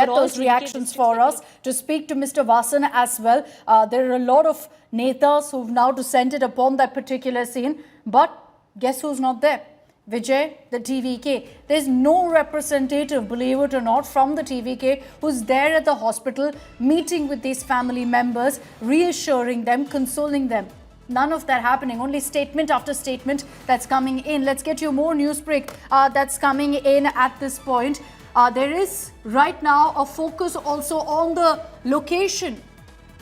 get those reactions for us, to speak to Mr. Vasan as well. There are a lot of netas who've now descended upon that particular scene. But guess who's not there? Vijay, the TVK. There's no representative, believe it or not, from the TVK who's there at the hospital, meeting with these family members, reassuring them, consoling them. None of that happening. Only statement after statement that's coming in. Let's get you more news break that's coming in at this point. There is right now a focus also on the location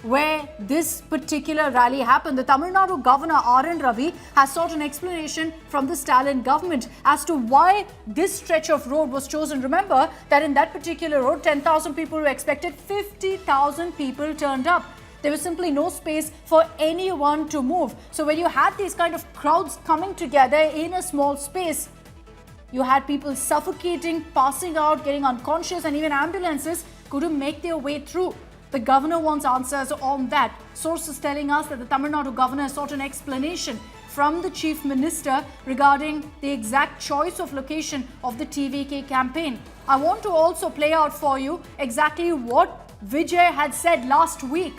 where this particular rally happened. The Tamil Nadu governor R.N. Ravi has sought an explanation from the Stalin government as to why this stretch of road was chosen. Remember that in that particular road, 10,000 people were expected, 50,000 people turned up. There was simply no space for anyone to move. So when you had these kind of crowds coming together in a small space, you had people suffocating, passing out, getting unconscious, and even ambulances couldn't make their way through. The governor wants answers on that. Sources telling us that the Tamil Nadu governor sought an explanation from the chief minister regarding the exact choice of location of the TVK campaign. I want to also play out for you exactly what Vijay had said last week.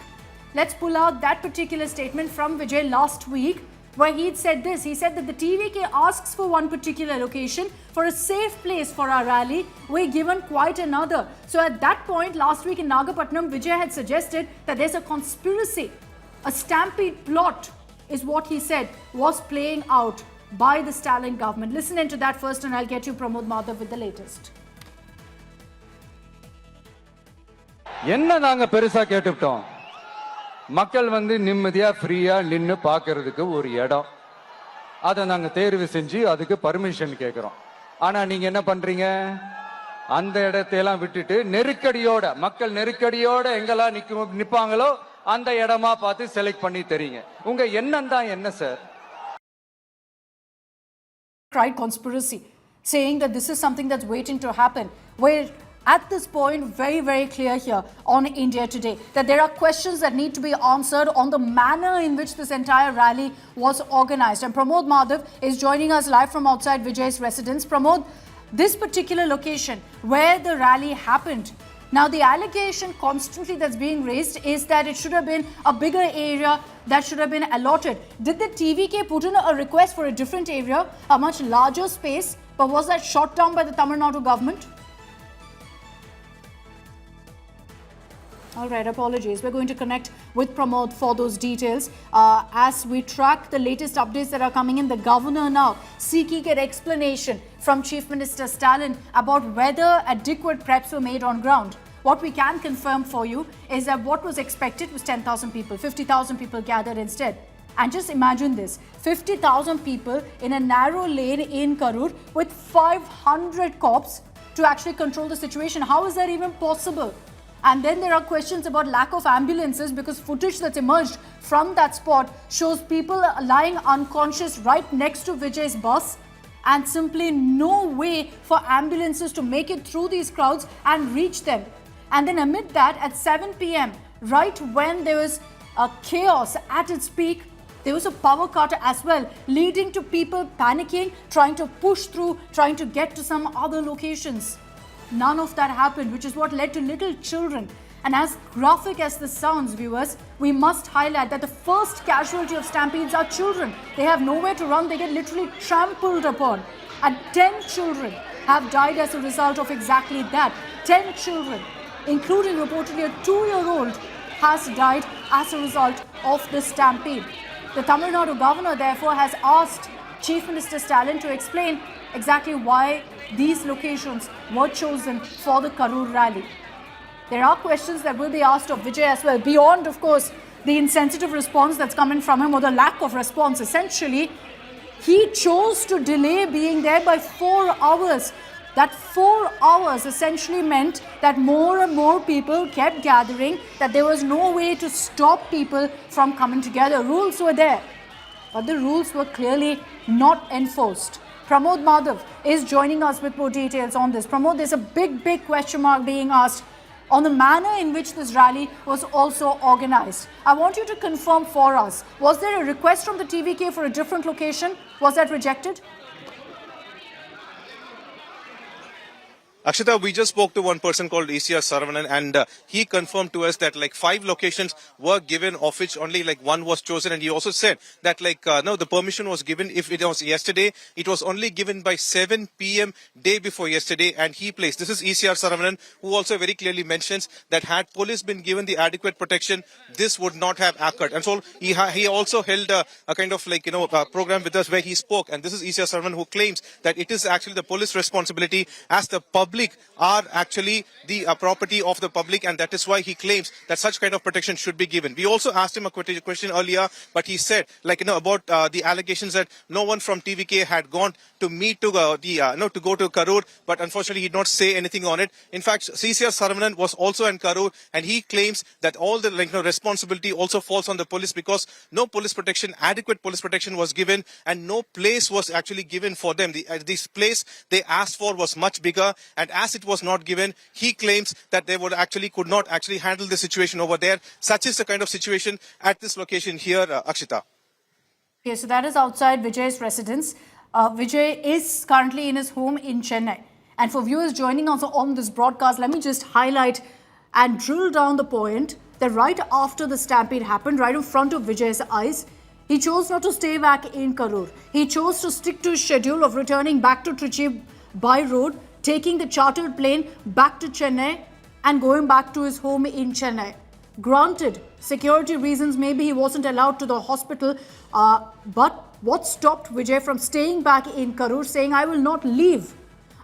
Let's pull out that particular statement from Vijay last week, where he'd said this. He said that the TVK asks for one particular location for a safe place for our rally. We're given quite another. So at that point, last week in Nagapattinam, Vijay had suggested that there's a conspiracy. A stampede plot is what he said was playing out by the Stalin government. Listen into that first and I'll get you Pramod Madhav with the latest. என்ன நாங்க பெருசா கேட்டுட்டோம்? மக்கள் வந்து நிம்மதியா ஃப்ரீயா நின்னு பார்க்கிறதுக்கு ஒரு இடம், அதை நாங்க தேர்வு செஞ்சு அதுக்கு பர்மிஷன் கேட்கிறோம். ஆனா நீங்க என்ன பண்றீங்க? அந்த இடத்தையெல்லாம் விட்டுட்டு நெருக்கடியோட, மக்கள் நெருக்கடியோட எங்கெல்லாம் நிப்பாங்களோ அந்த இடமா பார்த்து செலக்ட் பண்ணி தரீங்க. உங்க எண்ணம் தான் என்ன sir? Tried conspiracy, saying that this is something that's waiting to happen. Where at this point, very, very clear here on India Today that there are questions that need to be answered on the manner in which this entire rally was organized. And Pramod Madhav is joining us live from outside Vijay's residence. Pramod, this particular location where the rally happened, now the allegation constantly that's being raised is that it should have been a bigger area that should have been allotted. Did the TVK put in a request for a different area, a much larger space, but was that shot down by the Tamil Nadu government? All right, apologies. We're going to connect with Pramod for those details. As we track the latest updates that are coming in, the governor now seeking an explanation from Chief Minister Stalin about whether adequate preps were made on ground. What we can confirm for you is that what was expected was 10,000 people, 50,000 people gathered instead. And just imagine this, 50,000 people in a narrow lane in Karur with 500 cops to actually control the situation. How is that even possible? And then there are questions about lack of ambulances because footage that's emerged from that spot shows people lying unconscious right next to Vijay's bus and simply no way for ambulances to make it through these crowds and reach them. And then amid that, at 7 p.m., right when there was a chaos at its peak, there was a power cut as well, leading to people panicking, trying to push through, trying to get to some other locations. None of that happened, which is what led to little children. And as graphic as this sounds, viewers, we must highlight that the first casualty of stampedes are children. They have nowhere to run, they get literally trampled upon. And 10 children have died as a result of exactly that. 10 children, including reportedly a 2-year-old, has died as a result of this stampede. The Tamil Nadu governor, therefore, has asked Chief Minister Stalin to explain exactly why these locations were chosen for the Karur rally. There are questions that will be asked of Vijay as well, beyond, of course, the insensitive response that's coming from him or the lack of response. Essentially, he chose to delay being there by 4 hours. That 4 hours essentially meant that more and more people kept gathering, that there was no way to stop people from coming together. Rules were there, but the rules were clearly not enforced. Pramod Madhav is joining us with more details on this. Pramod, there's a big question mark being asked on the manner in which this rally was also organized. I want you to confirm for us, was there a request from the TVK for a different location? Was that rejected? Akshita, we just spoke to one person called ECR Saravanan, and he confirmed to us that like 5 locations were given, of which only like 1 was chosen. And he also said that no, the permission was given. If it was yesterday, it was only given by 7 p.m. day before yesterday, and he placed. This is ECR Saravanan, who also very clearly mentions that had police been given the adequate protection, this would not have occurred. And so he also held a kind of program with us where he spoke. And this is ECR Saravanan, who claims that it is actually the police responsibility, as the public are actually the property of the public, and that is why he claims that such kind of protection should be given. We also asked him a question earlier, but he said about the allegations that no one from TVK had gone to meet to go to Karur, but unfortunately he did not say anything on it. In fact, CCR Saravanan was also in Karur, and he claims that all the responsibility also falls on the police, because no adequate police protection was given, and no place was actually given for them. This place they asked for was much bigger, and as it was not given, he claims that they could not actually handle the situation over there. Such is the kind of situation at this location here, Akshita. Okay, so that is outside Vijay's residence. Vijay is currently in his home in Chennai. And for viewers joining us on this broadcast, let me just highlight and drill down the point that right after the stampede happened, right in front of Vijay's eyes, he chose not to stay back in Karur. He chose to stick to his schedule of returning back to Trichy by road, taking the chartered plane back to Chennai and going back to his home in Chennai. Granted, security reasons, maybe he wasn't allowed to the hospital, but what stopped Vijay from staying back in Karur, saying, I will not leave.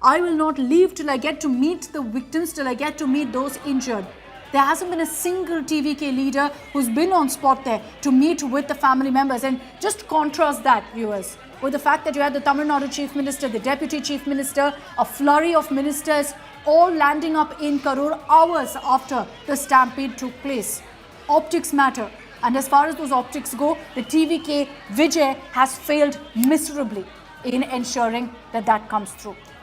I will not leave till I get to meet the victims, till I get to meet those injured. There hasn't been a single TVK leader who's been on spot there to meet with the family members. And just contrast that, viewers, with the fact that you had the Tamil Nadu Chief Minister, the Deputy Chief Minister, a flurry of ministers all landing up in Karur hours after the stampede took place. Optics matter. And as far as those optics go, the TVK Vijay has failed miserably in ensuring that that comes through.